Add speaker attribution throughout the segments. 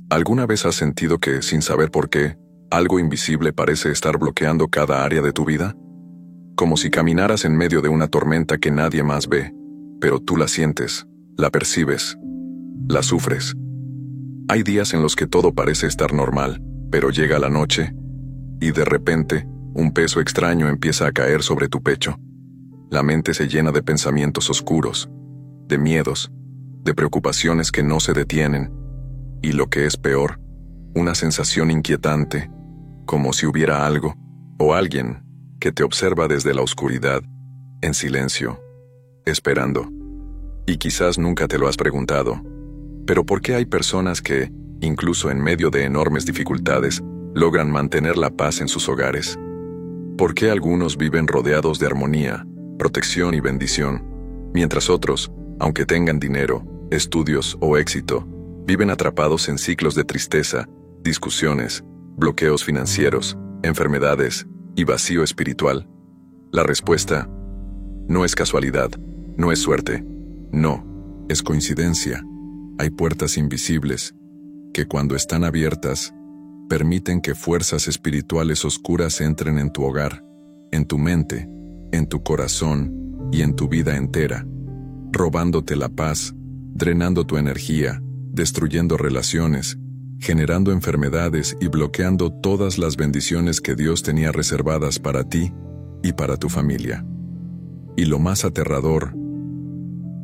Speaker 1: ¿Alguna vez has sentido que, sin saber por qué, algo invisible parece estar bloqueando cada área de tu vida? Como si caminaras en medio de una tormenta que nadie más ve, pero tú la sientes, la percibes, la sufres. Hay días en los que todo parece estar normal, pero llega la noche, y de repente, un peso extraño empieza a caer sobre tu pecho. La mente se llena de pensamientos oscuros, de miedos, de preocupaciones que no se detienen, y lo que es peor, una sensación inquietante, como si hubiera algo, o alguien, que te observa desde la oscuridad, en silencio, esperando. Y quizás nunca te lo has preguntado, pero ¿por qué hay personas que, incluso en medio de enormes dificultades, logran mantener la paz en sus hogares? ¿Por qué algunos viven rodeados de armonía, protección y bendición, mientras otros, aunque tengan dinero, estudios o éxito, viven atrapados en ciclos de tristeza, discusiones, bloqueos financieros, enfermedades y vacío espiritual? La respuesta no es casualidad, no es suerte, no, es coincidencia. Hay puertas invisibles que, cuando están abiertas, permiten que fuerzas espirituales oscuras entren en tu hogar, en tu mente, en tu corazón y en tu vida entera, robándote la paz, drenando tu energía, destruyendo relaciones, generando enfermedades y bloqueando todas las bendiciones que Dios tenía reservadas para ti y para tu familia. Y lo más aterrador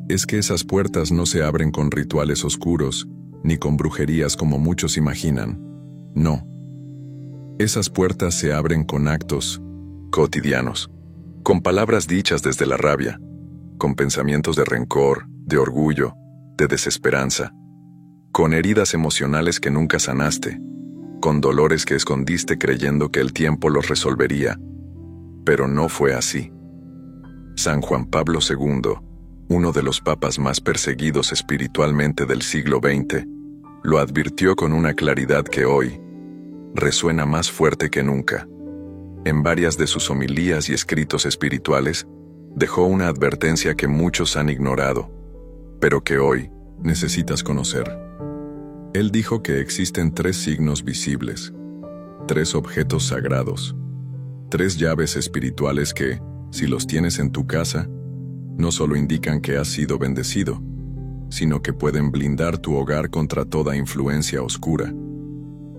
Speaker 1: es que esas puertas no se abren con rituales oscuros, ni con brujerías como muchos imaginan. No. Esas puertas se abren con actos cotidianos, con palabras dichas desde la rabia, con pensamientos de rencor, de orgullo, de desesperanza, con heridas emocionales que nunca sanaste, con dolores que escondiste creyendo que el tiempo los resolvería. Pero no fue así. San Juan Pablo II, uno de los papas más perseguidos espiritualmente del siglo XX, lo advirtió con una claridad que hoy resuena más fuerte que nunca. En varias de sus homilías y escritos espirituales, dejó una advertencia que muchos han ignorado, pero que hoy necesitas conocer. Él dijo que existen 3 signos visibles, 3 objetos sagrados, 3 llaves espirituales que, si los tienes en tu casa, no solo indican que has sido bendecido, sino que pueden blindar tu hogar contra toda influencia oscura.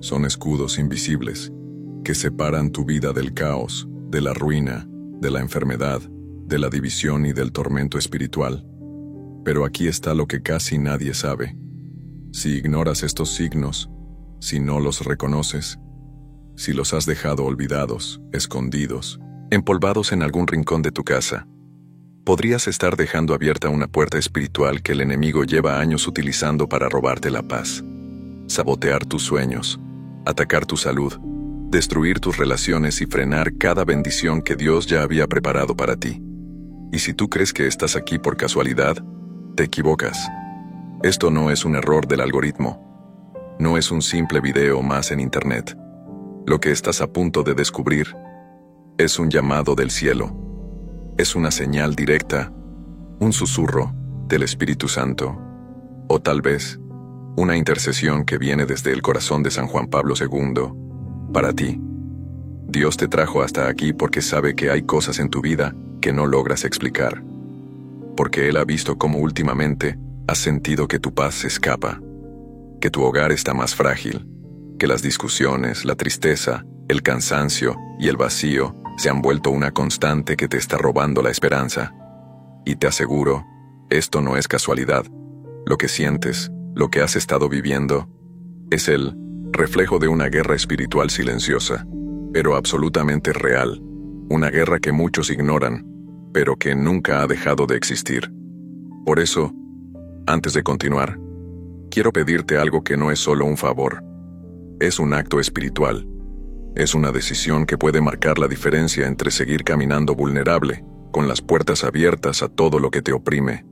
Speaker 1: Son escudos invisibles, que separan tu vida del caos, de la ruina, de la enfermedad, de la división y del tormento espiritual. Pero aquí está lo que casi nadie sabe. Si ignoras estos signos, si no los reconoces, si los has dejado olvidados, escondidos, empolvados en algún rincón de tu casa, podrías estar dejando abierta una puerta espiritual que el enemigo lleva años utilizando para robarte la paz, sabotear tus sueños, atacar tu salud, destruir tus relaciones y frenar cada bendición que Dios ya había preparado para ti. Y si tú crees que estás aquí por casualidad, te equivocas. Esto no es un error del algoritmo. No es un simple video más en Internet. Lo que estás a punto de descubrir es un llamado del cielo. Es una señal directa, un susurro del Espíritu Santo, o tal vez una intercesión que viene desde el corazón de San Juan Pablo II, para ti. Dios te trajo hasta aquí porque sabe que hay cosas en tu vida que no logras explicar. Porque Él ha visto cómo últimamente has sentido que tu paz se escapa, que tu hogar está más frágil, que las discusiones, la tristeza, el cansancio y el vacío se han vuelto una constante que te está robando la esperanza. Y te aseguro, esto no es casualidad. Lo que sientes, lo que has estado viviendo, es el reflejo de una guerra espiritual silenciosa, pero absolutamente real. Una guerra que muchos ignoran, pero que nunca ha dejado de existir. Por eso, antes de continuar, quiero pedirte algo que no es solo un favor. Es un acto espiritual. Es una decisión que puede marcar la diferencia entre seguir caminando vulnerable, con las puertas abiertas a todo lo que te oprime,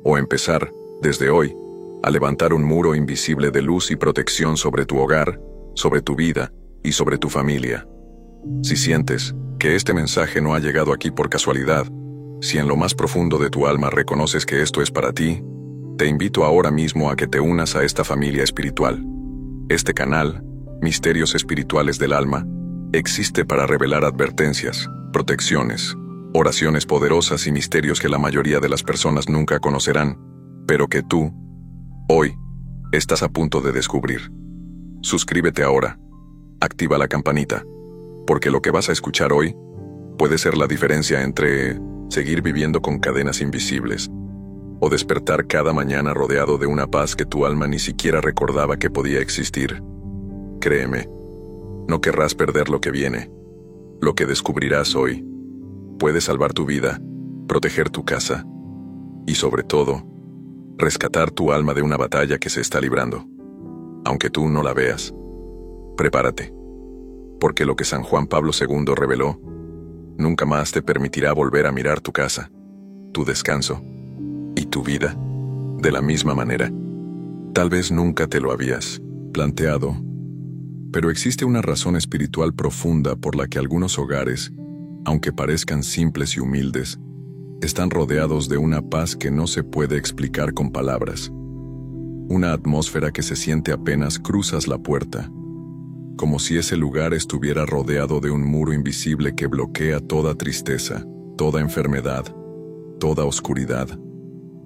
Speaker 1: o empezar, desde hoy, a levantar un muro invisible de luz y protección sobre tu hogar, sobre tu vida y sobre tu familia. Si sientes que este mensaje no ha llegado aquí por casualidad, si en lo más profundo de tu alma reconoces que esto es para ti, te invito ahora mismo a que te unas a esta familia espiritual. Este canal, Misterios Espirituales del Alma, existe para revelar advertencias, protecciones, oraciones poderosas y misterios que la mayoría de las personas nunca conocerán, pero que tú, hoy, estás a punto de descubrir. Suscríbete ahora. Activa la campanita, porque lo que vas a escuchar hoy puede ser la diferencia entre seguir viviendo con cadenas invisibles o despertar cada mañana rodeado de una paz que tu alma ni siquiera recordaba que podía existir. Créeme, no querrás perder lo que viene. Lo que descubrirás hoy puede salvar tu vida, proteger tu casa y, sobre todo, rescatar tu alma de una batalla que se está librando. Aunque tú no la veas, prepárate, porque lo que San Juan Pablo II reveló nunca más te permitirá volver a mirar tu casa, tu descanso y tu vida de la misma manera. Tal vez nunca te lo habías planteado, pero existe una razón espiritual profunda por la que algunos hogares, aunque parezcan simples y humildes, están rodeados de una paz que no se puede explicar con palabras. Una atmósfera que se siente apenas cruzas la puerta, como si ese lugar estuviera rodeado de un muro invisible que bloquea toda tristeza, toda enfermedad, toda oscuridad.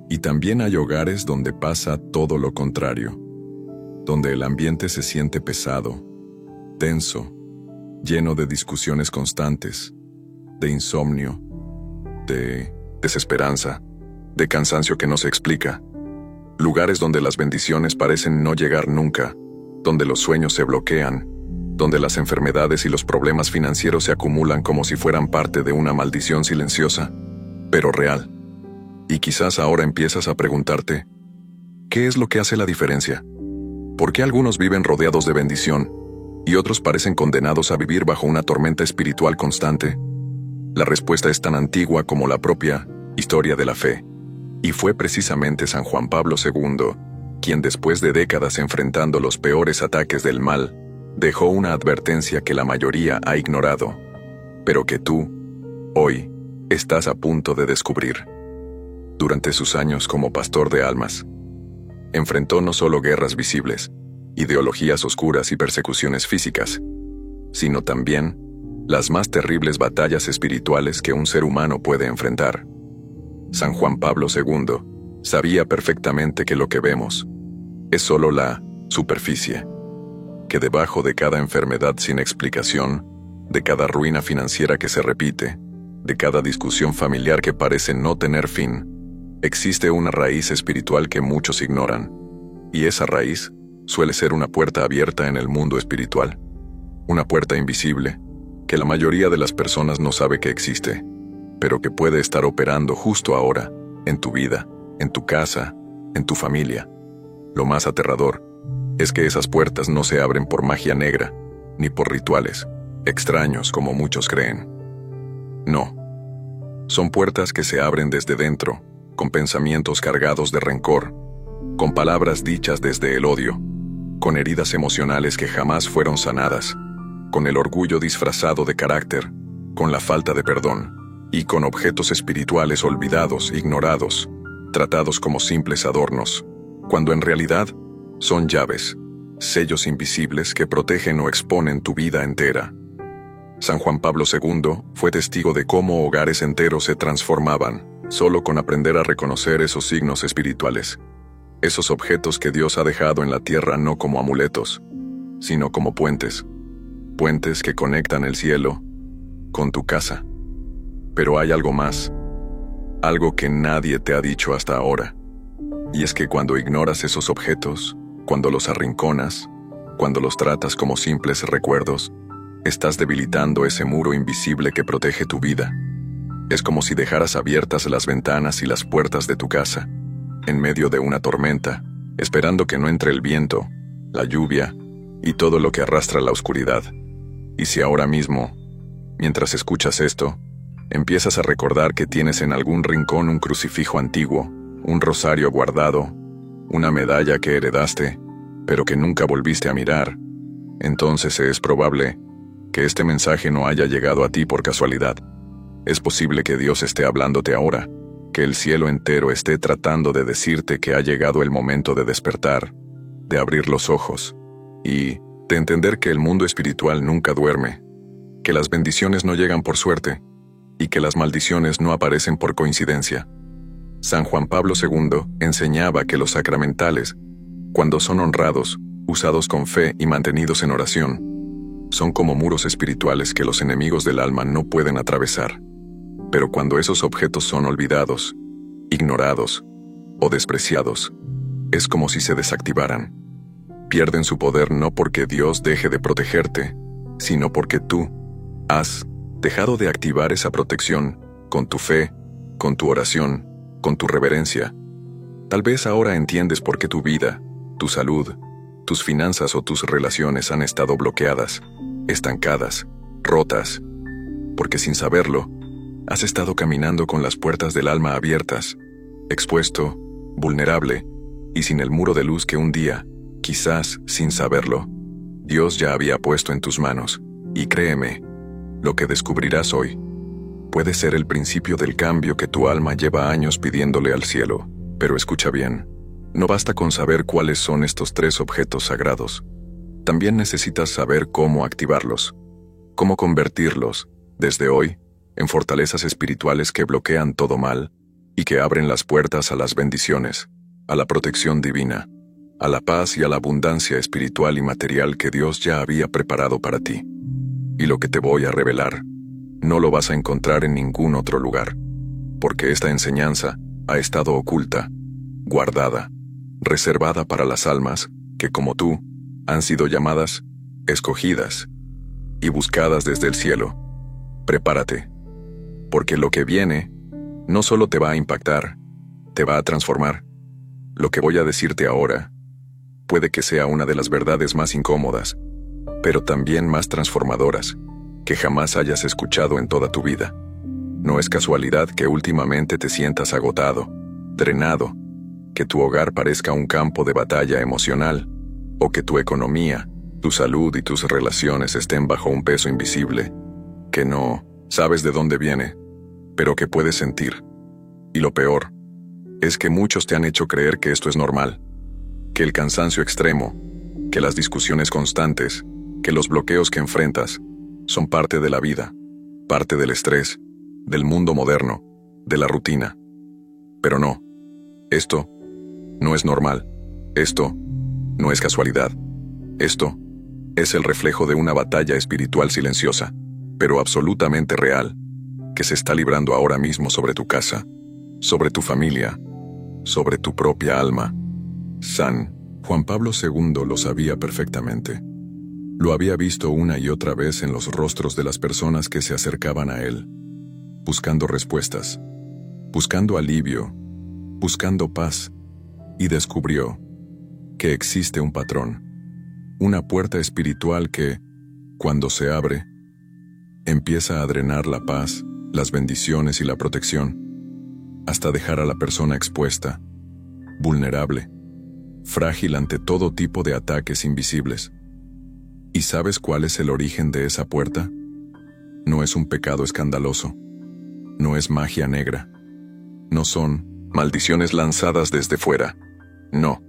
Speaker 1: Y también hay hogares donde pasa todo lo contrario, donde el ambiente se siente pesado, tenso, lleno de discusiones constantes, de insomnio, de desesperanza, de cansancio que no se explica. Lugares donde las bendiciones parecen no llegar nunca, donde los sueños se bloquean, donde las enfermedades y los problemas financieros se acumulan como si fueran parte de una maldición silenciosa, pero real. Y quizás ahora empiezas a preguntarte, ¿qué es lo que hace la diferencia? ¿Por qué algunos viven rodeados de bendición y otros parecen condenados a vivir bajo una tormenta espiritual constante? La respuesta es tan antigua como la propia historia de la fe. Y fue precisamente San Juan Pablo II quien, después de décadas enfrentando los peores ataques del mal, dejó una advertencia que la mayoría ha ignorado, pero que tú, hoy, estás a punto de descubrir. Durante sus años como pastor de almas, enfrentó no solo guerras visibles, ideologías oscuras y persecuciones físicas, sino también las más terribles batallas espirituales que un ser humano puede enfrentar. San Juan Pablo II sabía perfectamente que lo que vemos es solo la superficie, que debajo de cada enfermedad sin explicación, de cada ruina financiera que se repite, de cada discusión familiar que parece no tener fin, existe una raíz espiritual que muchos ignoran, y esa raíz suele ser una puerta abierta en el mundo espiritual, una puerta invisible, que la mayoría de las personas no sabe que existe, pero que puede estar operando justo ahora, en tu vida, en tu casa, en tu familia. Lo más aterrador es que esas puertas no se abren por magia negra, ni por rituales extraños como muchos creen. No. Son puertas que se abren desde dentro, con pensamientos cargados de rencor, con palabras dichas desde el odio, con heridas emocionales que jamás fueron sanadas, con el orgullo disfrazado de carácter, con la falta de perdón, y con objetos espirituales olvidados, ignorados, tratados como simples adornos, cuando en realidad son llaves, sellos invisibles que protegen o exponen tu vida entera. San Juan Pablo II fue testigo de cómo hogares enteros se transformaban, solo con aprender a reconocer esos signos espirituales, esos objetos que Dios ha dejado en la tierra no como amuletos, sino como puentes, puentes que conectan el cielo con tu casa. Pero hay algo más, algo que nadie te ha dicho hasta ahora, y es que cuando ignoras esos objetos, cuando los arrinconas, cuando los tratas como simples recuerdos, estás debilitando ese muro invisible que protege tu vida. Es como si dejaras abiertas las ventanas y las puertas de tu casa, en medio de una tormenta, esperando que no entre el viento, la lluvia y todo lo que arrastra la oscuridad. Y si ahora mismo, mientras escuchas esto, empiezas a recordar que tienes en algún rincón un crucifijo antiguo, un rosario guardado, una medalla que heredaste, pero que nunca volviste a mirar, entonces es probable que este mensaje no haya llegado a ti por casualidad. Es posible que Dios esté hablándote ahora, que el cielo entero esté tratando de decirte que ha llegado el momento de despertar, de abrir los ojos, y de entender que el mundo espiritual nunca duerme, que las bendiciones no llegan por suerte y que las maldiciones no aparecen por coincidencia. San Juan Pablo II enseñaba que los sacramentales, cuando son honrados, usados con fe y mantenidos en oración, son como muros espirituales que los enemigos del alma no pueden atravesar. Pero cuando esos objetos son olvidados, ignorados o despreciados, es como si se desactivaran. Pierden su poder no porque Dios deje de protegerte, sino porque tú has dejado de activar esa protección con tu fe, con tu oración, con tu reverencia. Tal vez ahora entiendes por qué tu vida, tu salud, tus finanzas o tus relaciones han estado bloqueadas, estancadas, rotas, porque sin saberlo, has estado caminando con las puertas del alma abiertas, expuesto, vulnerable y sin el muro de luz que un día, quizás sin saberlo, Dios ya había puesto en tus manos. Y créeme, lo que descubrirás hoy puede ser el principio del cambio que tu alma lleva años pidiéndole al cielo. Pero escucha bien, no basta con saber cuáles son estos 3 objetos sagrados. También necesitas saber cómo activarlos, cómo convertirlos, desde hoy, en fortalezas espirituales que bloquean todo mal y que abren las puertas a las bendiciones, a la protección divina, a la paz y a la abundancia espiritual y material que Dios ya había preparado para ti. Y lo que te voy a revelar, no lo vas a encontrar en ningún otro lugar, porque esta enseñanza ha estado oculta, guardada, reservada para las almas que, como tú, han sido llamadas, escogidas y buscadas desde el cielo. Prepárate, porque lo que viene no solo te va a impactar, te va a transformar. Lo que voy a decirte ahora puede que sea una de las verdades más incómodas, pero también más transformadoras, que jamás hayas escuchado en toda tu vida. No es casualidad que últimamente te sientas agotado, drenado, que tu hogar parezca un campo de batalla emocional, o que tu economía, tu salud y tus relaciones estén bajo un peso invisible, que no sabes de dónde viene, pero que puedes sentir. Y lo peor es que muchos te han hecho creer que esto es normal, que el cansancio extremo, que las discusiones constantes, que los bloqueos que enfrentas son parte de la vida, parte del estrés, del mundo moderno, de la rutina. Pero no, esto no es normal, esto no es casualidad, esto es el reflejo de una batalla espiritual silenciosa, pero absolutamente real, que se está librando ahora mismo sobre tu casa, sobre tu familia, sobre tu propia alma. San Juan Pablo II lo sabía perfectamente. Lo había visto una y otra vez en los rostros de las personas que se acercaban a él, buscando respuestas, buscando alivio, buscando paz, y descubrió que existe un patrón, una puerta espiritual que, cuando se abre, empieza a drenar la paz, las bendiciones y la protección, hasta dejar a la persona expuesta, vulnerable, frágil ante todo tipo de ataques invisibles. ¿Y sabes cuál es el origen de esa puerta? No es un pecado escandaloso, no es magia negra, no son maldiciones lanzadas desde fuera, no.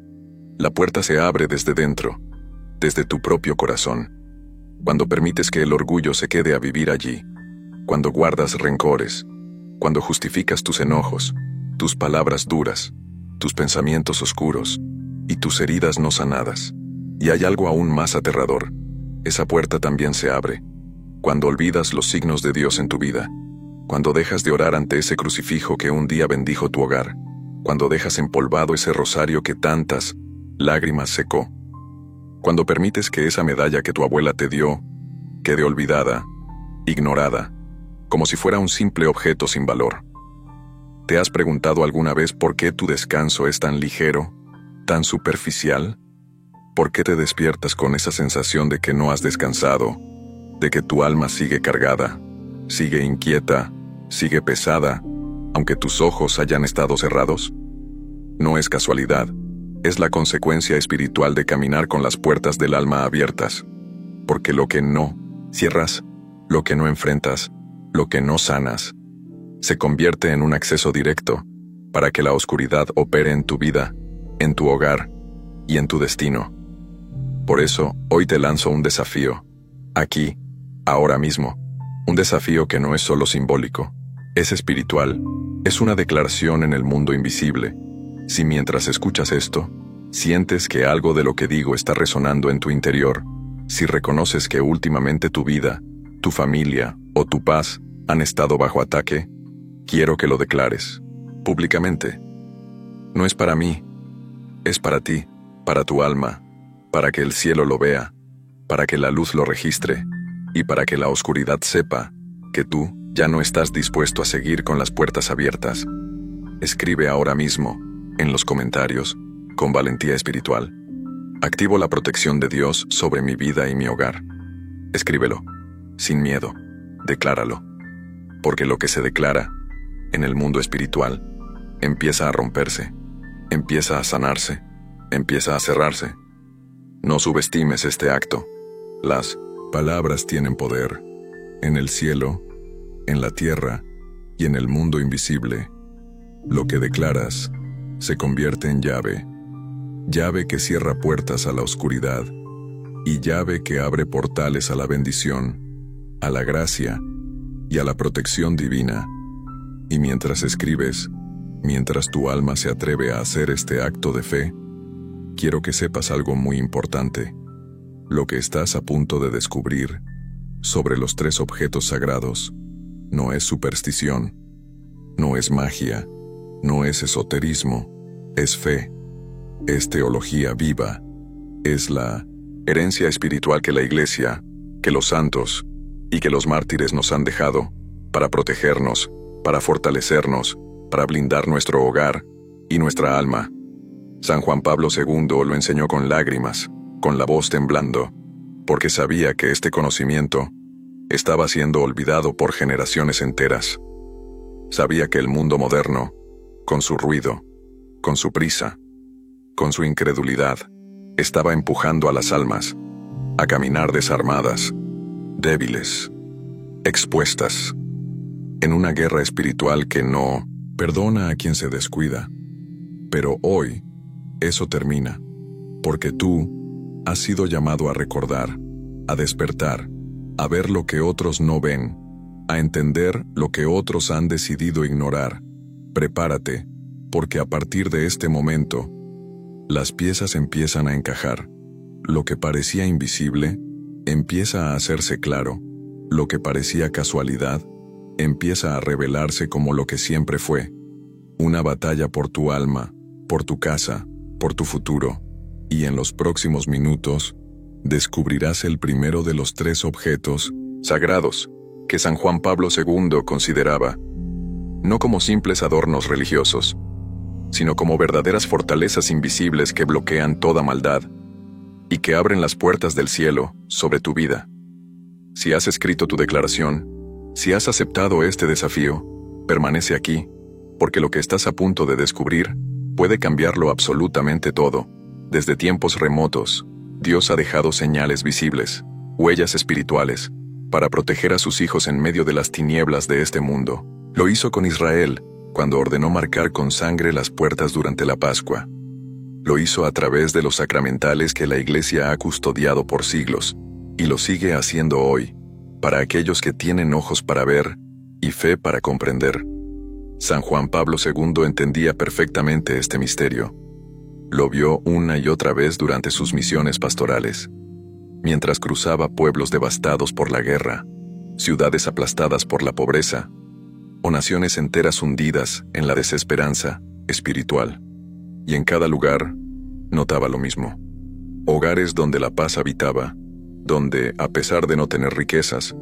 Speaker 1: La puerta se abre desde dentro, desde tu propio corazón. Cuando permites que el orgullo se quede a vivir allí, cuando guardas rencores, cuando justificas tus enojos, tus palabras duras, tus pensamientos oscuros y tus heridas no sanadas. Y hay algo aún más aterrador. Esa puerta también se abre cuando olvidas los signos de Dios en tu vida, cuando dejas de orar ante ese crucifijo que un día bendijo tu hogar, cuando dejas empolvado ese rosario que tantas lágrimas secó, cuando permites que esa medalla que tu abuela te dio quede olvidada, ignorada, como si fuera un simple objeto sin valor. ¿Te has preguntado alguna vez por qué tu descanso es tan ligero, tan superficial? ¿Por qué te despiertas con esa sensación de que no has descansado, de que tu alma sigue cargada, sigue inquieta, sigue pesada, aunque tus ojos hayan estado cerrados? No es casualidad, es la consecuencia espiritual de caminar con las puertas del alma abiertas, porque lo que no cierras, lo que no enfrentas, lo que no sanas, se convierte en un acceso directo para que la oscuridad opere en tu vida, en tu hogar y en tu destino. Por eso, hoy te lanzo un desafío. Aquí, ahora mismo. Un desafío que no es solo simbólico, es espiritual, es una declaración en el mundo invisible. Si mientras escuchas esto, sientes que algo de lo que digo está resonando en tu interior, si reconoces que últimamente tu vida, tu familia o tu paz han estado bajo ataque, quiero que lo declares, públicamente. No es para mí, es para ti, para tu alma, para que el cielo lo vea, para que la luz lo registre, y para que la oscuridad sepa que tú ya no estás dispuesto a seguir con las puertas abiertas. Escribe ahora mismo, en los comentarios, con valentía espiritual. Activo la protección de Dios sobre mi vida y mi hogar. Escríbelo, sin miedo, decláralo. Porque lo que se declara, en el mundo espiritual, empieza a romperse, empieza a sanarse, empieza a cerrarse. No subestimes este acto. Las palabras tienen poder, en el cielo, en la tierra y en el mundo invisible. Lo que declaras se convierte en llave, llave que cierra puertas a la oscuridad y llave que abre portales a la bendición, a la gracia y a la protección divina. Y mientras escribes, mientras tu alma se atreve a hacer este acto de fe, quiero que sepas algo muy importante. Lo que estás a punto de descubrir sobre los 3 objetos sagrados no es superstición, no es magia, no es esoterismo, es fe, es teología viva, es la herencia espiritual que la Iglesia, que los santos y que los mártires nos han dejado para protegernos, para fortalecernos, para blindar nuestro hogar y nuestra alma. San Juan Pablo II lo enseñó con lágrimas, con la voz temblando, porque sabía que este conocimiento estaba siendo olvidado por generaciones enteras. Sabía que el mundo moderno, con su ruido, con su prisa, con su incredulidad, estaba empujando a las almas a caminar desarmadas, débiles, expuestas, en una guerra espiritual que no perdona a quien se descuida. Pero hoy, eso termina, porque tú has sido llamado a recordar, a despertar, a ver lo que otros no ven, a entender lo que otros han decidido ignorar. Prepárate, porque a partir de este momento, las piezas empiezan a encajar. Lo que parecía invisible, empieza a hacerse claro. Lo que parecía casualidad, empieza a revelarse como lo que siempre fue. Una batalla por tu alma, por tu casa, por tu futuro. Y en los próximos minutos, descubrirás el primero de los 3 objetos sagrados que San Juan Pablo II consideraba, no como simples adornos religiosos, sino como verdaderas fortalezas invisibles que bloquean toda maldad y que abren las puertas del cielo sobre tu vida. Si has escrito tu declaración, si has aceptado este desafío, permanece aquí, porque lo que estás a punto de descubrir puede cambiarlo absolutamente todo. Desde tiempos remotos, Dios ha dejado señales visibles, huellas espirituales, para proteger a sus hijos en medio de las tinieblas de este mundo. Lo hizo con Israel, cuando ordenó marcar con sangre las puertas durante la Pascua. Lo hizo a través de los sacramentales que la Iglesia ha custodiado por siglos, y lo sigue haciendo hoy, para aquellos que tienen ojos para ver y fe para comprender. San Juan Pablo II entendía perfectamente este misterio. Lo vio una y otra vez durante sus misiones pastorales, mientras cruzaba pueblos devastados por la guerra, ciudades aplastadas por la pobreza, o naciones enteras hundidas en la desesperanza espiritual. Y en cada lugar, notaba lo mismo. Hogares donde la paz habitaba, donde, a pesar de no tener riquezas,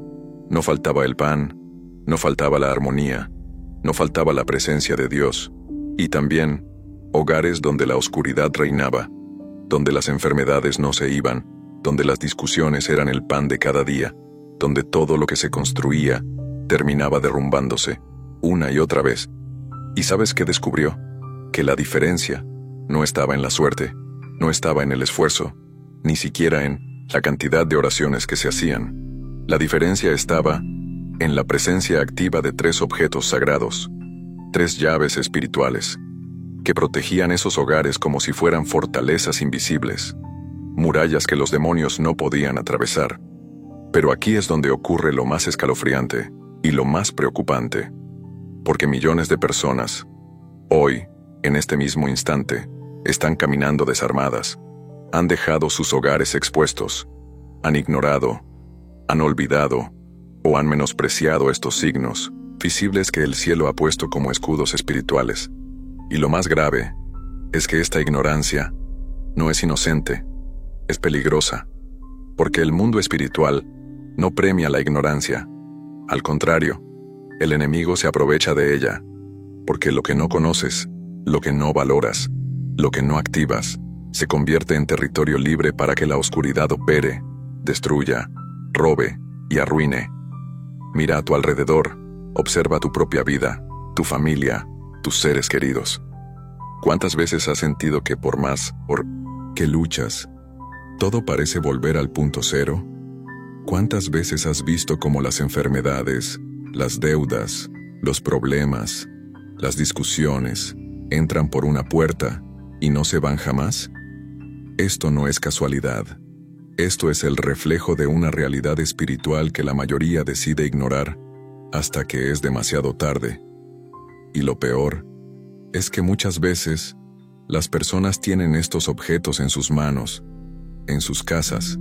Speaker 1: no faltaba el pan, no faltaba la armonía, no faltaba la presencia de Dios, y también hogares donde la oscuridad reinaba, donde las enfermedades no se iban, donde las discusiones eran el pan de cada día, donde todo lo que se construía terminaba derrumbándose, una y otra vez. ¿Y sabes qué descubrió? Que la diferencia no estaba en la suerte, no estaba en el esfuerzo, ni siquiera en la cantidad de oraciones que se hacían. La diferencia estaba en la presencia activa de 3 objetos sagrados, 3 llaves espirituales, que protegían esos hogares como si fueran fortalezas invisibles. murallas que los demonios no podían atravesar. Pero aquí es donde ocurre lo más escalofriante y lo más preocupante, porque millones de personas, hoy, en este mismo instante, están caminando desarmadas, han dejado sus hogares expuestos, han ignorado, han olvidado o han menospreciado estos signos visibles que el cielo ha puesto como escudos espirituales. Y lo más grave es que esta ignorancia no es inocente, es peligrosa, porque el mundo espiritual no premia la ignorancia. Al contrario, el enemigo se aprovecha de ella, porque lo que no conoces, lo que no valoras, lo que no activas, se convierte en territorio libre para que la oscuridad opere, destruya, robe y arruine. Mira a tu alrededor, observa tu propia vida, tu familia, tus seres queridos. ¿Cuántas veces has sentido que por más que luchas, todo parece volver al punto cero? ¿Cuántas veces has visto cómo las enfermedades, las deudas, los problemas, las discusiones entran por una puerta y no se van jamás? Esto no es casualidad. Esto es el reflejo de una realidad espiritual que la mayoría decide ignorar hasta que es demasiado tarde. Y lo peor es que muchas veces las personas tienen estos objetos en sus manos, en sus casas,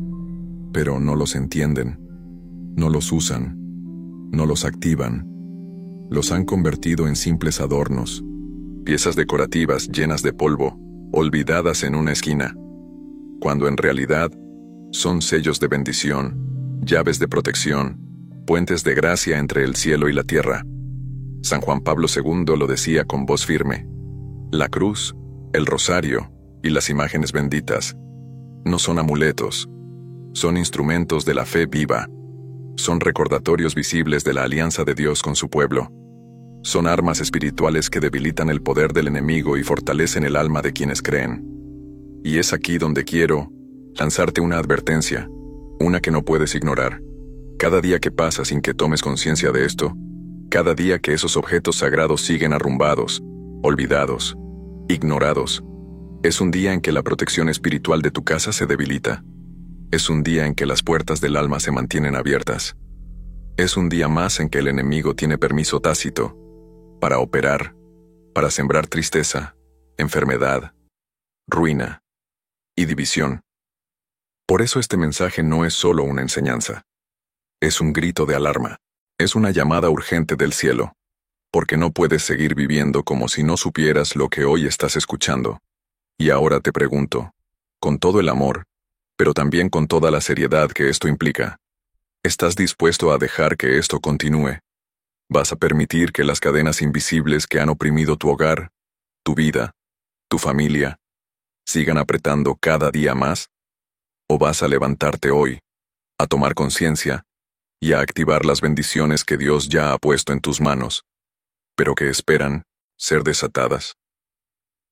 Speaker 1: pero no los entienden, no los usan, no los activan. Los han convertido en simples adornos, piezas decorativas llenas de polvo, olvidadas en una esquina, cuando en realidad son sellos de bendición, llaves de protección, puentes de gracia entre el cielo y la tierra. San Juan Pablo II lo decía con voz firme: la cruz, el rosario y las imágenes benditas no son amuletos, son instrumentos de la fe viva, son recordatorios visibles de la alianza de Dios con su pueblo, son armas espirituales que debilitan el poder del enemigo y fortalecen el alma de quienes creen. Y es aquí donde quiero lanzarte una advertencia, una que no puedes ignorar. Cada día que pasa sin que tomes conciencia de esto, cada día que esos objetos sagrados siguen arrumbados, olvidados, ignorados, es un día en que la protección espiritual de tu casa se debilita. Es un día en que las puertas del alma se mantienen abiertas. Es un día más en que el enemigo tiene permiso tácito para operar, para sembrar tristeza, enfermedad, ruina y división. Por eso este mensaje no es solo una enseñanza. Es un grito de alarma. Es una llamada urgente del cielo. Porque no puedes seguir viviendo como si no supieras lo que hoy estás escuchando. Y ahora te pregunto, con todo el amor, pero también con toda la seriedad que esto implica, ¿estás dispuesto a dejar que esto continúe? ¿Vas a permitir que las cadenas invisibles que han oprimido tu hogar, tu vida, tu familia, sigan apretando cada día más? ¿O vas a levantarte hoy, a tomar conciencia y a activar las bendiciones que Dios ya ha puesto en tus manos, pero que esperan ser desatadas?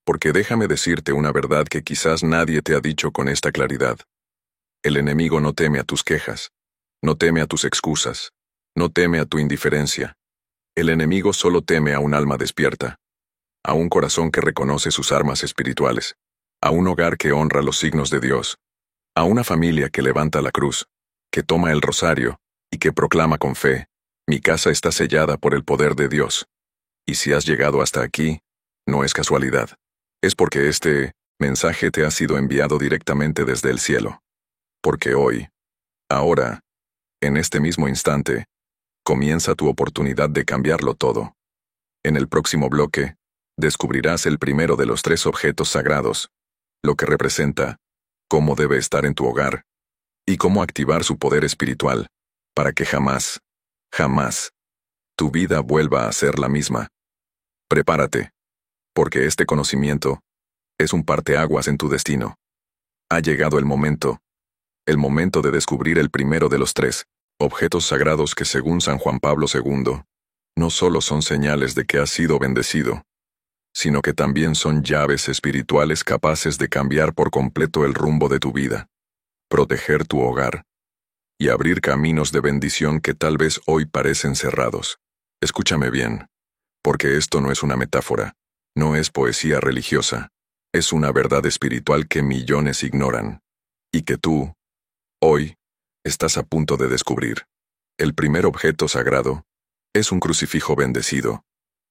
Speaker 1: Porque déjame decirte una verdad que quizás nadie te ha dicho con esta claridad. El enemigo no teme a tus quejas, no teme a tus excusas, no teme a tu indiferencia. El enemigo solo teme a un alma despierta, a un corazón que reconoce sus armas espirituales, a un hogar que honra los signos de Dios, a una familia que levanta la cruz, que toma el rosario y que proclama con fe: mi casa está sellada por el poder de Dios. Y si has llegado hasta aquí, no es casualidad. Es porque este mensaje te ha sido enviado directamente desde el cielo. Porque hoy, ahora, en este mismo instante, comienza tu oportunidad de cambiarlo todo. En el próximo bloque, descubrirás el primero de los 3 objetos sagrados, lo que representa, cómo debe estar en tu hogar, y cómo activar su poder espiritual, para que jamás, jamás, tu vida vuelva a ser la misma. Prepárate, porque este conocimiento es un parteaguas en tu destino. Ha llegado el momento de descubrir el primero de los 3 objetos sagrados que, según San Juan Pablo II, no solo son señales de que has sido bendecido, sino que también son llaves espirituales capaces de cambiar por completo el rumbo de tu vida, proteger tu hogar y abrir caminos de bendición que tal vez hoy parecen cerrados. Escúchame bien, porque esto no es una metáfora, no es poesía religiosa, es una verdad espiritual que millones ignoran. y que tú, hoy, estás a punto de descubrir. El primer objeto sagrado es un crucifijo bendecido,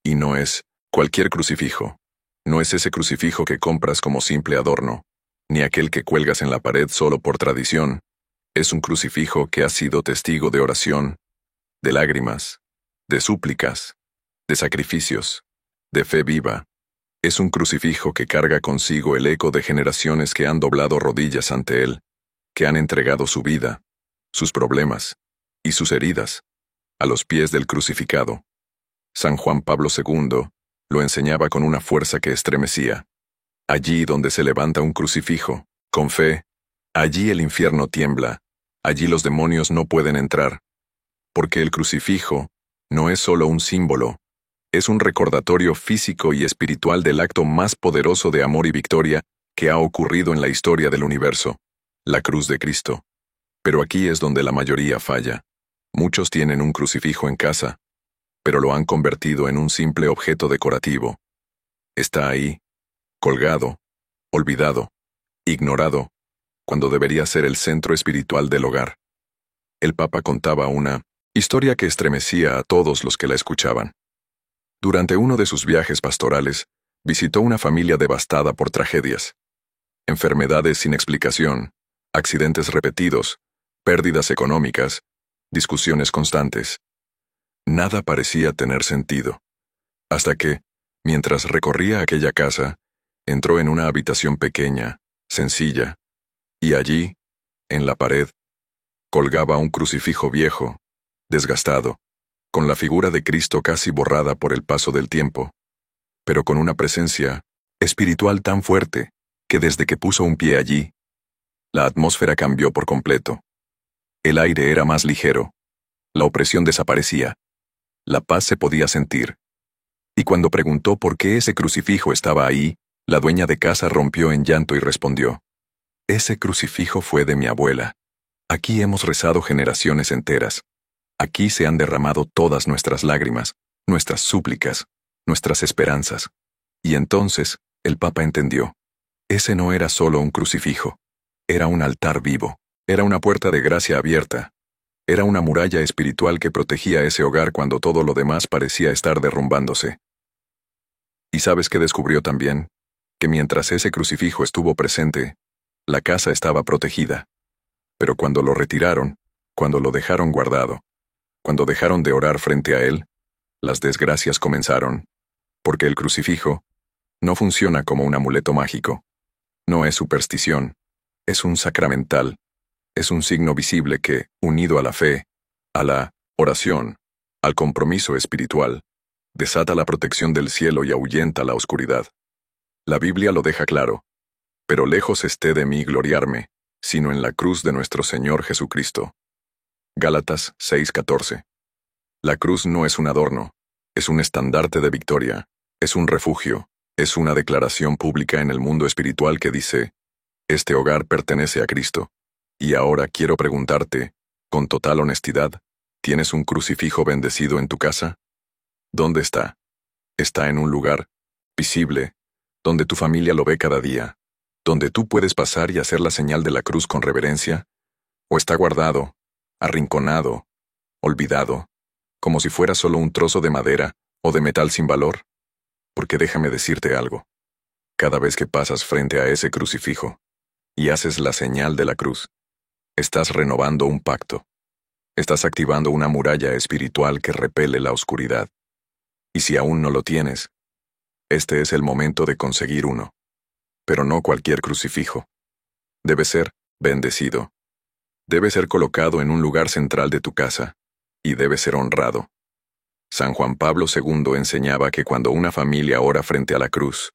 Speaker 1: y no es cualquier crucifijo. No es ese crucifijo que compras como simple adorno, ni aquel que cuelgas en la pared solo por tradición. Es un crucifijo que ha sido testigo de oración, de lágrimas, de súplicas, de sacrificios, de fe viva. Es un crucifijo que carga consigo el eco de generaciones que han doblado rodillas ante él, que han entregado su vida, sus problemas y sus heridas a los pies del crucificado. San Juan Pablo II lo enseñaba con una fuerza que estremecía. Allí donde se levanta un crucifijo, con fe, allí el infierno tiembla, allí los demonios no pueden entrar, porque el crucifijo no es solo un símbolo, es un recordatorio físico y espiritual del acto más poderoso de amor y victoria que ha ocurrido en la historia del universo, la cruz de Cristo. Pero aquí es donde la mayoría falla. Muchos tienen un crucifijo en casa, pero lo han convertido en un simple objeto decorativo. Está ahí, colgado, olvidado, ignorado, cuando debería ser el centro espiritual del hogar. El Papa contaba una historia que estremecía a todos los que la escuchaban. Durante uno de sus viajes pastorales, visitó una familia devastada por tragedias. Enfermedades sin explicación, accidentes repetidos, pérdidas económicas, discusiones constantes. Nada parecía tener sentido. Hasta que, mientras recorría aquella casa, entró en una habitación pequeña, sencilla, y allí, en la pared, colgaba un crucifijo viejo, desgastado, con la figura de Cristo casi borrada por el paso del tiempo, pero con una presencia espiritual tan fuerte que desde que puso un pie allí, la atmósfera cambió por completo. El aire era más ligero, la opresión desaparecía, la paz se podía sentir. Y cuando preguntó por qué ese crucifijo estaba ahí, la dueña de casa rompió en llanto y respondió: «Ese crucifijo fue de mi abuela. Aquí hemos rezado generaciones enteras. Aquí se han derramado todas nuestras lágrimas, nuestras súplicas, nuestras esperanzas». Y entonces, el Papa entendió. Ese no era solo un crucifijo. Era un altar vivo. Era una puerta de gracia abierta. Era una muralla espiritual que protegía ese hogar cuando todo lo demás parecía estar derrumbándose. ¿Y sabes qué descubrió también? Que mientras ese crucifijo estuvo presente, la casa estaba protegida. Pero cuando lo retiraron, cuando lo dejaron guardado, cuando dejaron de orar frente a él, las desgracias comenzaron, porque el crucifijo no funciona como un amuleto mágico. No es superstición, es un sacramental, es un signo visible que, unido a la fe, a la oración, al compromiso espiritual, desata la protección del cielo y ahuyenta la oscuridad. La Biblia lo deja claro: «Pero lejos esté de mí gloriarme, sino en la cruz de nuestro Señor Jesucristo». Gálatas 6:14. La cruz no es un adorno, es un estandarte de victoria, es un refugio, es una declaración pública en el mundo espiritual que dice: «Este hogar pertenece a Cristo». Y ahora quiero preguntarte, con total honestidad, ¿tienes un crucifijo bendecido en tu casa? ¿Dónde está? ¿Está en un lugar visible, donde tu familia lo ve cada día, donde tú puedes pasar y hacer la señal de la cruz con reverencia? ¿O está guardado, arrinconado, olvidado, como si fuera solo un trozo de madera o de metal sin valor? Porque déjame decirte algo. Cada vez que pasas frente a ese crucifijo y haces la señal de la cruz, estás renovando un pacto. Estás activando una muralla espiritual que repele la oscuridad. Y si aún no lo tienes, este es el momento de conseguir uno. Pero no cualquier crucifijo. Debe ser bendecido. Debe ser colocado en un lugar central de tu casa, y debe ser honrado. San Juan Pablo II enseñaba que cuando una familia ora frente a la cruz,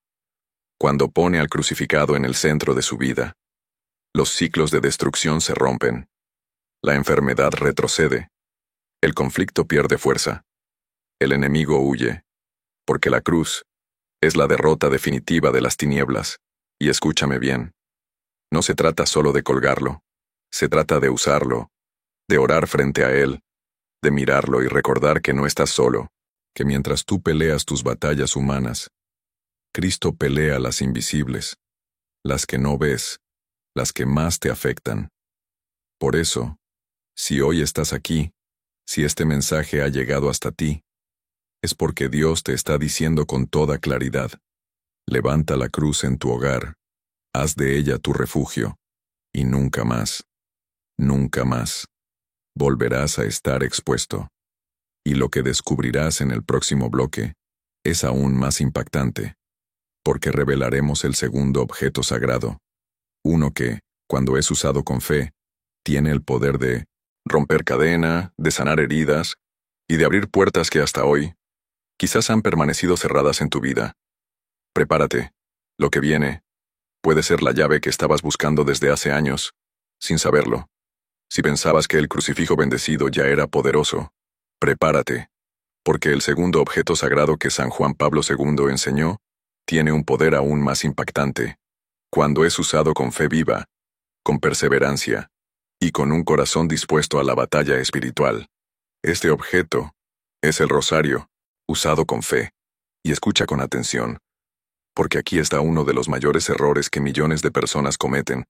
Speaker 1: cuando pone al crucificado en el centro de su vida, los ciclos de destrucción se rompen, la enfermedad retrocede, el conflicto pierde fuerza, el enemigo huye, porque la cruz es la derrota definitiva de las tinieblas. Y escúchame bien, no se trata solo de colgarlo, se trata de usarlo, de orar frente a él, de mirarlo y recordar que no estás solo, que mientras tú peleas tus batallas humanas, Cristo pelea las invisibles, las que no ves, las que más te afectan. Por eso, si hoy estás aquí, si este mensaje ha llegado hasta ti, es porque Dios te está diciendo con toda claridad: levanta la cruz en tu hogar, haz de ella tu refugio, y nunca más, nunca más, volverás a estar expuesto. Y lo que descubrirás en el próximo bloque es aún más impactante, porque revelaremos el segundo objeto sagrado, uno que, cuando es usado con fe, tiene el poder de romper cadena, de sanar heridas y de abrir puertas que hasta hoy quizás han permanecido cerradas en tu vida. Prepárate, lo que viene puede ser la llave que estabas buscando desde hace años, sin saberlo. Si pensabas que el crucifijo bendecido ya era poderoso, prepárate, porque el segundo objeto sagrado que San Juan Pablo II enseñó tiene un poder aún más impactante, cuando es usado con fe viva, con perseverancia y con un corazón dispuesto a la batalla espiritual. Este objeto es el rosario, usado con fe. Y escucha con atención, porque aquí está uno de los mayores errores que millones de personas cometen.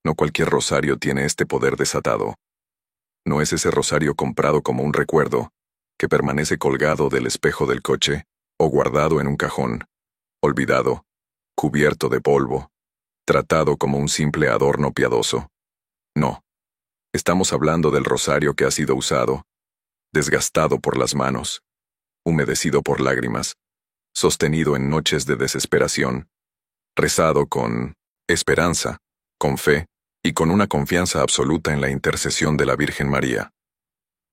Speaker 1: No cualquier rosario tiene este poder desatado. No es ese rosario comprado como un recuerdo, que permanece colgado del espejo del coche, o guardado en un cajón, olvidado, cubierto de polvo, tratado como un simple adorno piadoso. No. Estamos hablando del rosario que ha sido usado, desgastado por las manos, humedecido por lágrimas, sostenido en noches de desesperación, rezado con esperanza, con fe y con una confianza absoluta en la intercesión de la Virgen María.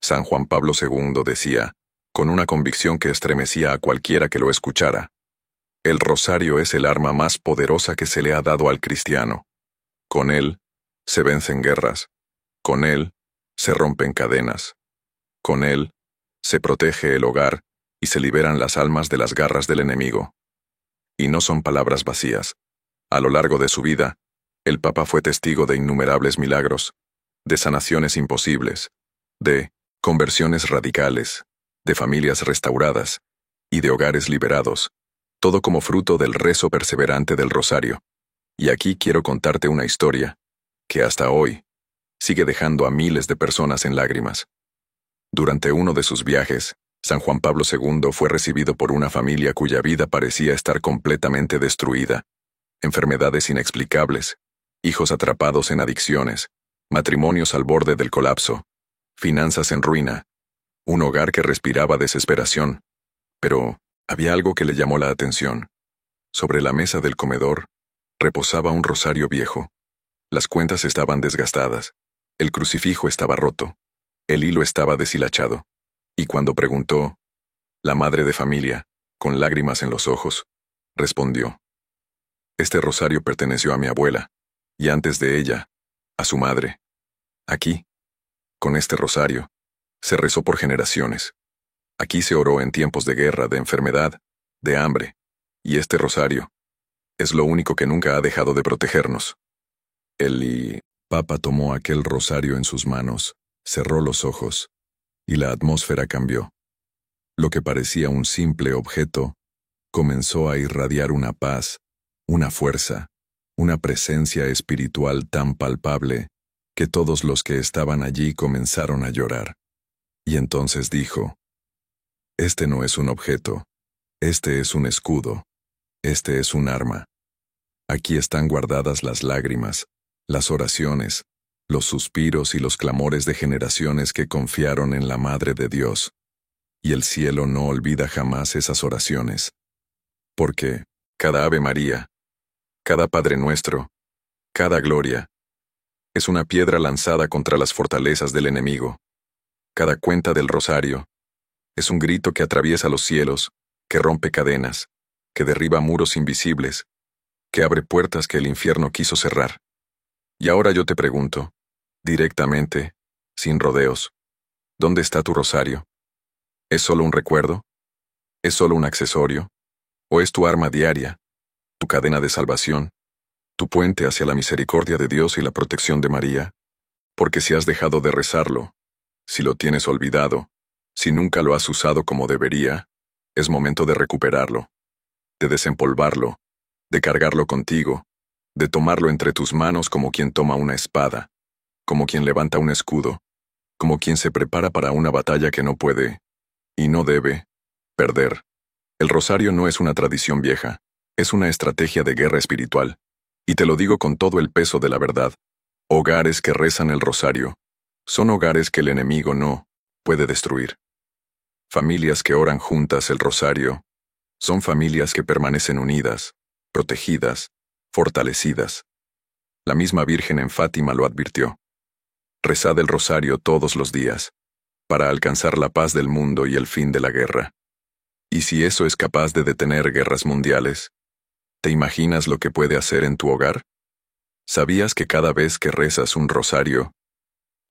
Speaker 1: San Juan Pablo II decía, con una convicción que estremecía a cualquiera que lo escuchara: el rosario es el arma más poderosa que se le ha dado al cristiano. Con él se vencen guerras, con él se rompen cadenas, con él se protege el hogar y se liberan las almas de las garras del enemigo. Y no son palabras vacías. A lo largo de su vida, el Papa fue testigo de innumerables milagros, de sanaciones imposibles, de conversiones radicales, de familias restauradas y de hogares liberados, todo como fruto del rezo perseverante del rosario. Y aquí quiero contarte una historia que hasta hoy sigue dejando a miles de personas en lágrimas. Durante uno de sus viajes, San Juan Pablo II fue recibido por una familia cuya vida parecía estar completamente destruida. Enfermedades inexplicables, hijos atrapados en adicciones, matrimonios al borde del colapso, finanzas en ruina, un hogar que respiraba desesperación. Pero había algo que le llamó la atención. Sobre la mesa del comedor reposaba un rosario viejo. Las cuentas estaban desgastadas, el crucifijo estaba roto, el hilo estaba deshilachado. Y cuando preguntó, la madre de familia, con lágrimas en los ojos, respondió: este rosario perteneció a mi abuela, y antes de ella, a su madre. Aquí, con este rosario, se rezó por generaciones. Aquí se oró en tiempos de guerra, de enfermedad, de hambre, y este rosario es lo único que nunca ha dejado de protegernos. El Papa tomó aquel rosario en sus manos, cerró los ojos, y la atmósfera cambió. Lo que parecía un simple objeto comenzó a irradiar una paz, una fuerza, una presencia espiritual tan palpable que todos los que estaban allí comenzaron a llorar. Y entonces dijo: este no es un objeto, este es un escudo, este es un arma. Aquí están guardadas las lágrimas, las oraciones, los suspiros y los clamores de generaciones que confiaron en la Madre de Dios. Y el cielo no olvida jamás esas oraciones. Porque cada Ave María, cada Padre Nuestro, cada gloria, es una piedra lanzada contra las fortalezas del enemigo. Cada cuenta del rosario es un grito que atraviesa los cielos, que rompe cadenas, que derriba muros invisibles, que abre puertas que el infierno quiso cerrar. Y ahora yo te pregunto, directamente, sin rodeos, ¿dónde está tu rosario? ¿Es solo un recuerdo? ¿Es solo un accesorio? ¿O es tu arma diaria, tu cadena de salvación, tu puente hacia la misericordia de Dios y la protección de María? Porque si has dejado de rezarlo, si lo tienes olvidado, si nunca lo has usado como debería, es momento de recuperarlo, de desempolvarlo, de cargarlo contigo, de tomarlo entre tus manos como quien toma una espada, como quien levanta un escudo, como quien se prepara para una batalla que no puede, y no debe, perder. El rosario no es una tradición vieja, es una estrategia de guerra espiritual, y te lo digo con todo el peso de la verdad. Hogares que rezan el rosario son hogares que el enemigo no puede destruir. Familias que oran juntas el rosario son familias que permanecen unidas, protegidas, fortalecidas. La misma Virgen en Fátima lo advirtió. Rezad el rosario todos los días, para alcanzar la paz del mundo y el fin de la guerra. Y si eso es capaz de detener guerras mundiales, ¿te imaginas lo que puede hacer en tu hogar? ¿Sabías que cada vez que rezas un rosario,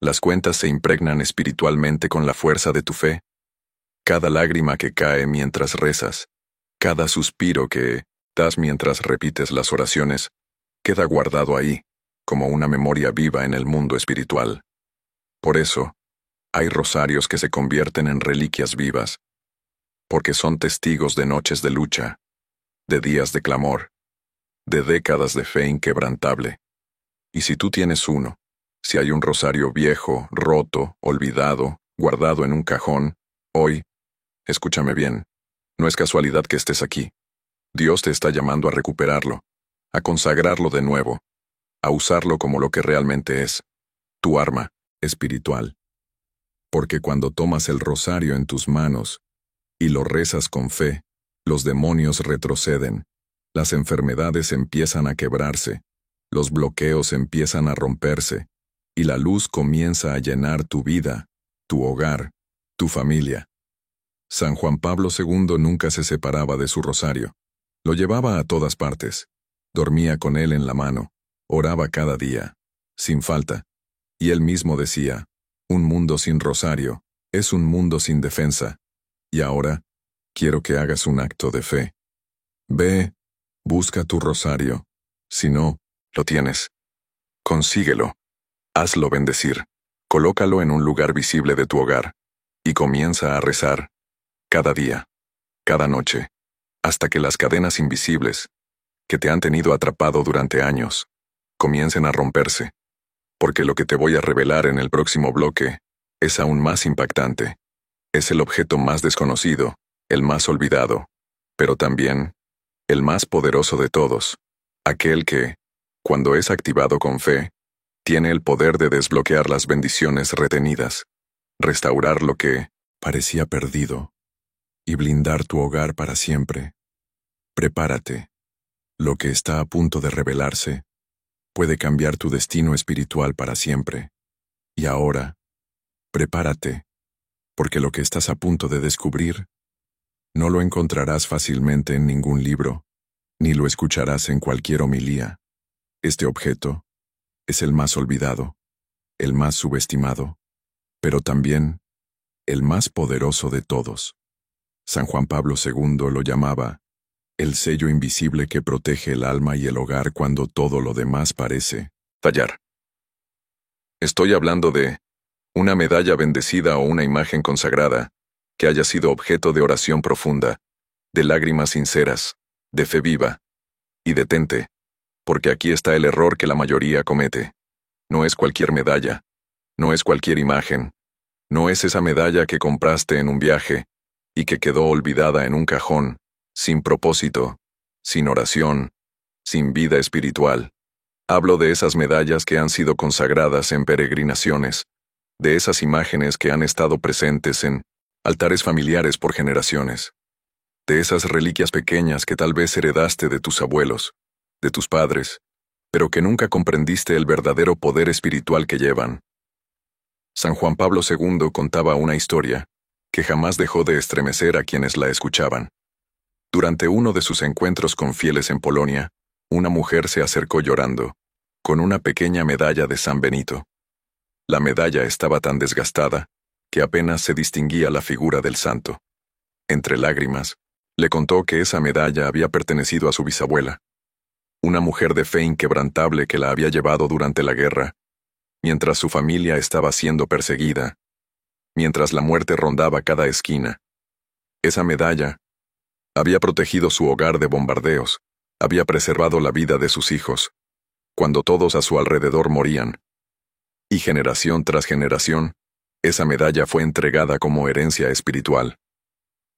Speaker 1: las cuentas se impregnan espiritualmente con la fuerza de tu fe? Cada lágrima que cae mientras rezas, cada suspiro que das mientras repites las oraciones, queda guardado ahí, como una memoria viva en el mundo espiritual. Por eso, hay rosarios que se convierten en reliquias vivas, porque son testigos de noches de lucha, de días de clamor, de décadas de fe inquebrantable. Y si tú tienes uno, si hay un rosario viejo, roto, olvidado, guardado en un cajón, hoy, escúchame bien, no es casualidad que estés aquí. Dios te está llamando a recuperarlo, a consagrarlo de nuevo, a usarlo como lo que realmente es, tu arma espiritual. Porque cuando tomas el rosario en tus manos y lo rezas con fe, los demonios retroceden, las enfermedades empiezan a quebrarse, los bloqueos empiezan a romperse, y la luz comienza a llenar tu vida, tu hogar, tu familia. San Juan Pablo II nunca se separaba de su rosario. Lo llevaba a todas partes. Dormía con él en la mano. Oraba cada día, sin falta. Y él mismo decía, un mundo sin rosario es un mundo sin defensa. Y ahora, quiero que hagas un acto de fe. Ve, busca tu rosario. Si no, lo tienes. Consíguelo. Hazlo bendecir. Colócalo en un lugar visible de tu hogar. Y comienza a rezar. Cada día. Cada noche. Hasta que las cadenas invisibles, que te han tenido atrapado durante años, comiencen a romperse. Porque lo que te voy a revelar en el próximo bloque es aún más impactante. Es el objeto más desconocido, el más olvidado, pero también el más poderoso de todos. Aquel que, cuando es activado con fe, tiene el poder de desbloquear las bendiciones retenidas, restaurar lo que parecía perdido y blindar tu hogar para siempre. Prepárate. Lo que está a punto de revelarse puede cambiar tu destino espiritual para siempre. Y ahora, prepárate, porque lo que estás a punto de descubrir no lo encontrarás fácilmente en ningún libro, ni lo escucharás en cualquier homilía. Este objeto es el más olvidado, el más subestimado, pero también el más poderoso de todos. San Juan Pablo II lo llamaba el sello invisible que protege el alma y el hogar cuando todo lo demás parece fallar. Estoy hablando de una medalla bendecida o una imagen consagrada que haya sido objeto de oración profunda, de lágrimas sinceras, de fe viva. Y detente, porque aquí está el error que la mayoría comete. No es cualquier medalla, no es cualquier imagen, no es esa medalla que compraste en un viaje y que quedó olvidada en un cajón, sin propósito, sin oración, sin vida espiritual. Hablo de esas medallas que han sido consagradas en peregrinaciones, de esas imágenes que han estado presentes en altares familiares por generaciones, de esas reliquias pequeñas que tal vez heredaste de tus abuelos, de tus padres, pero que nunca comprendiste el verdadero poder espiritual que llevan. San Juan Pablo II contaba una historia que jamás dejó de estremecer a quienes la escuchaban. Durante uno de sus encuentros con fieles en Polonia, una mujer se acercó llorando, con una pequeña medalla de San Benito. La medalla estaba tan desgastada que apenas se distinguía la figura del santo. Entre lágrimas, le contó que esa medalla había pertenecido a su bisabuela, una mujer de fe inquebrantable que la había llevado durante la guerra, mientras su familia estaba siendo perseguida, mientras la muerte rondaba cada esquina. Esa medalla había protegido su hogar de bombardeos, había preservado la vida de sus hijos, cuando todos a su alrededor morían. Y generación tras generación, esa medalla fue entregada como herencia espiritual.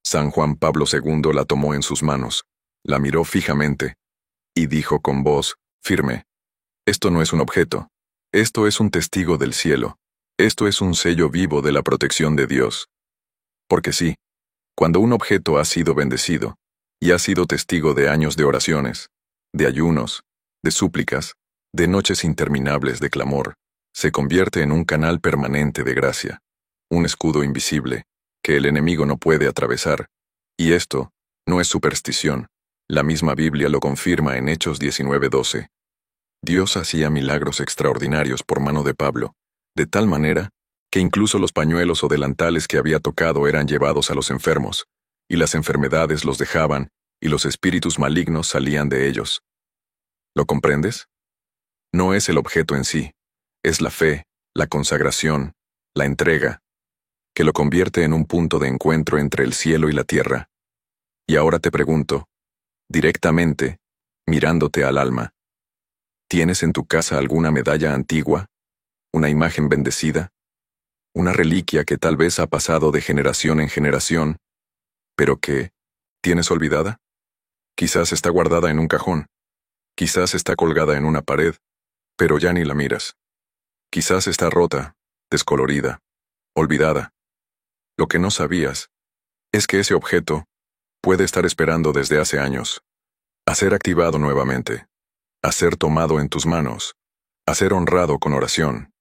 Speaker 1: San Juan Pablo II la tomó en sus manos, la miró fijamente, y dijo con voz firme: esto no es un objeto, esto es un testigo del cielo, esto es un sello vivo de la protección de Dios. Porque sí, cuando un objeto ha sido bendecido, y ha sido testigo de años de oraciones, de ayunos, de súplicas, de noches interminables de clamor, se convierte en un canal permanente de gracia, un escudo invisible, que el enemigo no puede atravesar. Y esto no es superstición, la misma Biblia lo confirma en Hechos 19:12. Dios hacía milagros extraordinarios por mano de Pablo, de tal manera que incluso los pañuelos o delantales que había tocado eran llevados a los enfermos, y las enfermedades los dejaban, y los espíritus malignos salían de ellos. ¿Lo comprendes? No es el objeto en sí, es la fe, la consagración, la entrega, que lo convierte en un punto de encuentro entre el cielo y la tierra. Y ahora te pregunto, directamente, mirándote al alma, ¿tienes en tu casa alguna medalla antigua? ¿Una imagen bendecida? ¿Una reliquia que tal vez ha pasado de generación en generación, pero que tienes olvidada? Quizás está guardada en un cajón, quizás está colgada en una pared, pero ya ni la miras. Quizás está rota, descolorida, olvidada. Lo que no sabías es que ese objeto puede estar esperando desde hace años a ser activado nuevamente, a ser tomado en tus manos, a ser honrado con oración,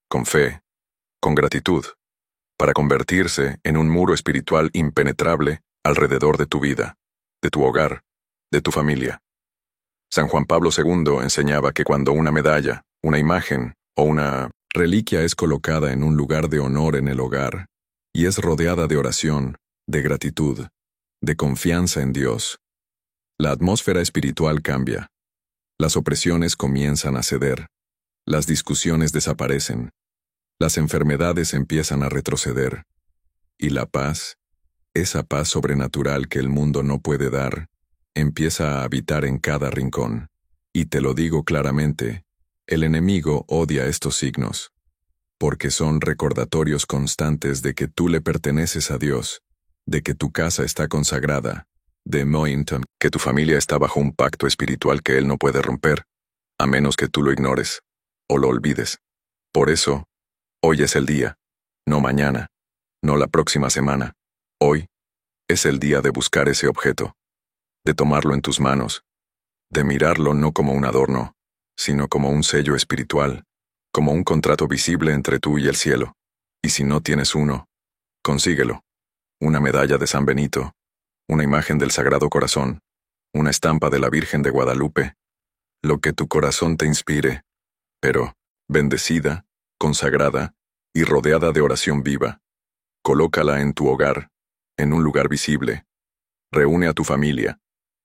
Speaker 1: con fe, con gratitud, para convertirse en un muro espiritual impenetrable alrededor de tu vida, de tu hogar, de tu familia. San Juan Pablo II enseñaba que cuando una medalla, una imagen o una reliquia es colocada en un lugar de honor en el hogar, y es rodeada de oración, de gratitud, de confianza en Dios, la atmósfera espiritual cambia. Las opresiones comienzan a ceder, las discusiones desaparecen, las enfermedades empiezan a retroceder, y la paz, esa paz sobrenatural que el mundo no puede dar, empieza a habitar en cada rincón. Y te lo digo claramente, el enemigo odia estos signos, porque son recordatorios constantes de que tú le perteneces a Dios, de que tu casa está consagrada, de que tu familia está bajo un pacto espiritual que Él no puede romper, a menos que tú lo ignores o lo olvides. Por eso, hoy es el día, no mañana, no la próxima semana. Hoy es el día de buscar ese objeto, de tomarlo en tus manos, de mirarlo no como un adorno, sino como un sello espiritual, como un contrato visible entre tú y el cielo. Y si no tienes uno, consíguelo. Una medalla de San Benito, una imagen del Sagrado Corazón, una estampa de la Virgen de Guadalupe, lo que tu corazón te inspire, pero bendecida, consagrada y rodeada de oración viva. Colócala en tu hogar, en un lugar visible. Reúne a tu familia,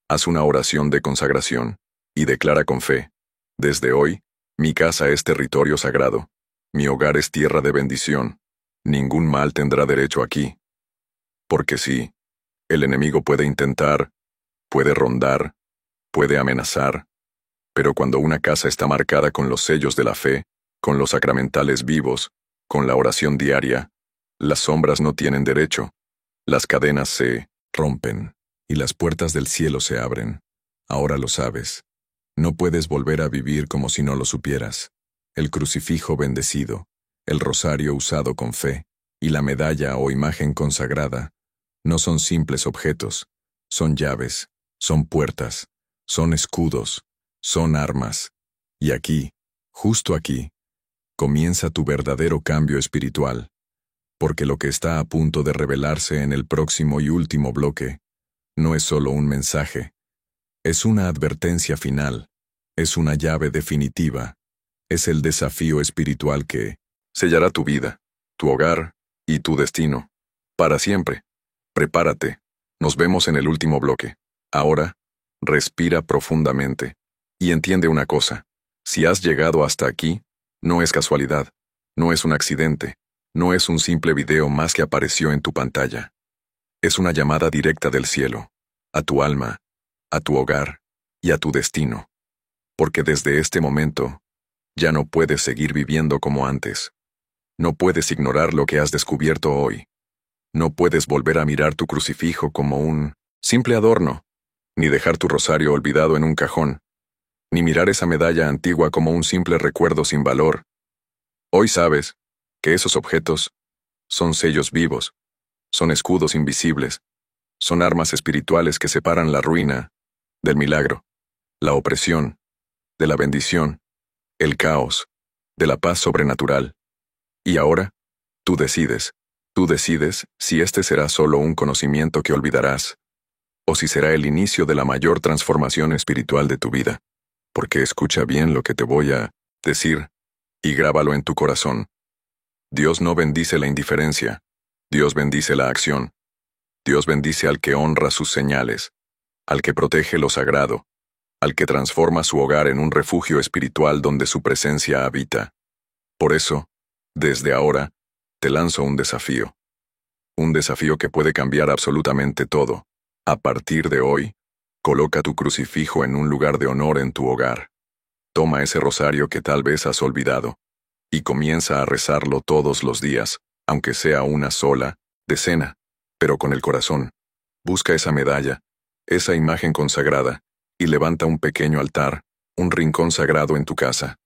Speaker 1: haz una oración de consagración y declara con fe: desde hoy, mi casa es territorio sagrado, mi hogar es tierra de bendición, ningún mal tendrá derecho aquí. Porque sí, el enemigo puede intentar, puede rondar, puede amenazar, pero cuando una casa está marcada con los sellos de la fe, con los sacramentales vivos, con la oración diaria, las sombras no tienen derecho, las cadenas se rompen, y las puertas del cielo se abren. Ahora lo sabes. No puedes volver a vivir como si no lo supieras. El crucifijo bendecido, el rosario usado con fe, y la medalla o imagen consagrada, no son simples objetos, son llaves, son puertas, son escudos, son armas. Y aquí, justo aquí, comienza tu verdadero cambio espiritual, porque lo que está a punto de revelarse en el próximo y último bloque no es solo un mensaje, es una advertencia final, es una llave definitiva, es el desafío espiritual que sellará tu vida, tu hogar y tu destino, para siempre. Prepárate, nos vemos en el último bloque. Ahora, respira profundamente y entiende una cosa: si has llegado hasta aquí, no es casualidad, no es un accidente, no es un simple video más que apareció en tu pantalla. Es una llamada directa del cielo, a tu alma, a tu hogar y a tu destino. Porque desde este momento, ya no puedes seguir viviendo como antes. No puedes ignorar lo que has descubierto hoy. No puedes volver a mirar tu crucifijo como un simple adorno, ni dejar tu rosario olvidado en un cajón, ni mirar esa medalla antigua como un simple recuerdo sin valor. Hoy sabes que esos objetos son sellos vivos, son escudos invisibles, son armas espirituales que separan la ruina del milagro, la opresión, de la bendición, el caos, de la paz sobrenatural. Y ahora, tú decides si este será solo un conocimiento que olvidarás, o si será el inicio de la mayor transformación espiritual de tu vida. Porque escucha bien lo que te voy a decir, y grábalo en tu corazón. Dios no bendice la indiferencia, Dios bendice la acción. Dios bendice al que honra sus señales, al que protege lo sagrado, al que transforma su hogar en un refugio espiritual donde su presencia habita. Por eso, desde ahora, te lanzo un desafío. Un desafío que puede cambiar absolutamente todo. A partir de hoy, coloca tu crucifijo en un lugar de honor en tu hogar. Toma ese rosario que tal vez has olvidado, y comienza a rezarlo todos los días, aunque sea una sola decena, pero con el corazón. Busca esa medalla, esa imagen consagrada, y levanta un pequeño altar, un rincón sagrado en tu casa.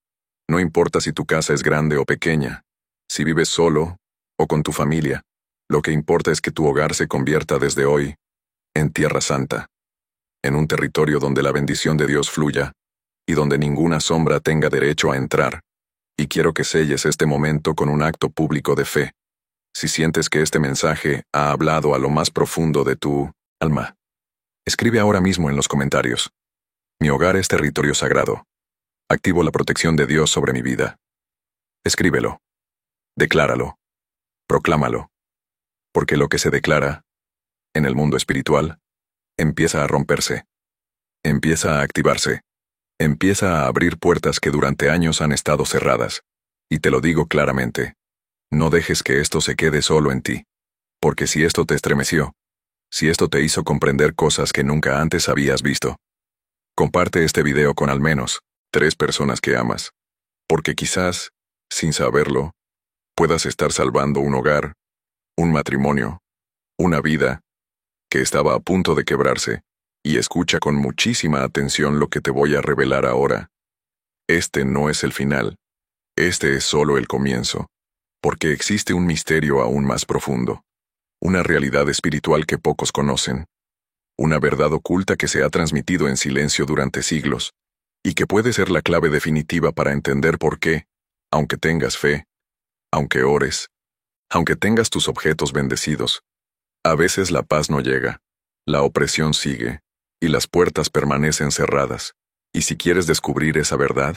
Speaker 1: No importa si tu casa es grande o pequeña, si vives solo o con tu familia, lo que importa es que tu hogar se convierta desde hoy en tierra santa, en un territorio donde la bendición de Dios fluya, y donde ninguna sombra tenga derecho a entrar. Y quiero que selles este momento con un acto público de fe. Si sientes que este mensaje ha hablado a lo más profundo de tu alma, escribe ahora mismo en los comentarios: mi hogar es territorio sagrado. Activo la protección de Dios sobre mi vida. Escríbelo. Decláralo. Proclámalo. Porque lo que se declara, en el mundo espiritual, empieza a romperse. Empieza a activarse. Empieza a abrir puertas que durante años han estado cerradas. Y te lo digo claramente. No dejes que esto se quede solo en ti. Porque si esto te estremeció, si esto te hizo comprender cosas que nunca antes habías visto, comparte este video con al menos 3 personas que amas. Porque quizás, sin saberlo, puedas estar salvando un hogar, un matrimonio, una vida, que estaba a punto de quebrarse. Y escucha con muchísima atención lo que te voy a revelar ahora. Este no es el final. Este es solo el comienzo. Porque existe un misterio aún más profundo. Una realidad espiritual que pocos conocen. Una verdad oculta que se ha transmitido en silencio durante siglos. Y que puede ser la clave definitiva para entender por qué, aunque tengas fe, aunque ores, aunque tengas tus objetos bendecidos, a veces la paz no llega, la opresión sigue, y las puertas permanecen cerradas. Y si quieres descubrir esa verdad,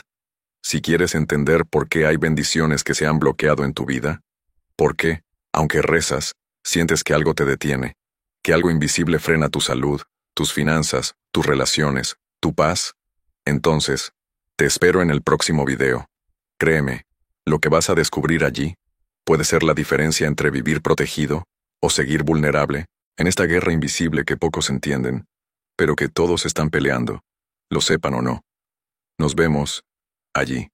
Speaker 1: si quieres entender por qué hay bendiciones que se han bloqueado en tu vida, por qué, aunque rezas, sientes que algo te detiene, que algo invisible frena tu salud, tus finanzas, tus relaciones, tu paz, entonces, te espero en el próximo video. Créeme, lo que vas a descubrir allí puede ser la diferencia entre vivir protegido o seguir vulnerable en esta guerra invisible que pocos entienden, pero que todos están peleando, lo sepan o no. Nos vemos allí.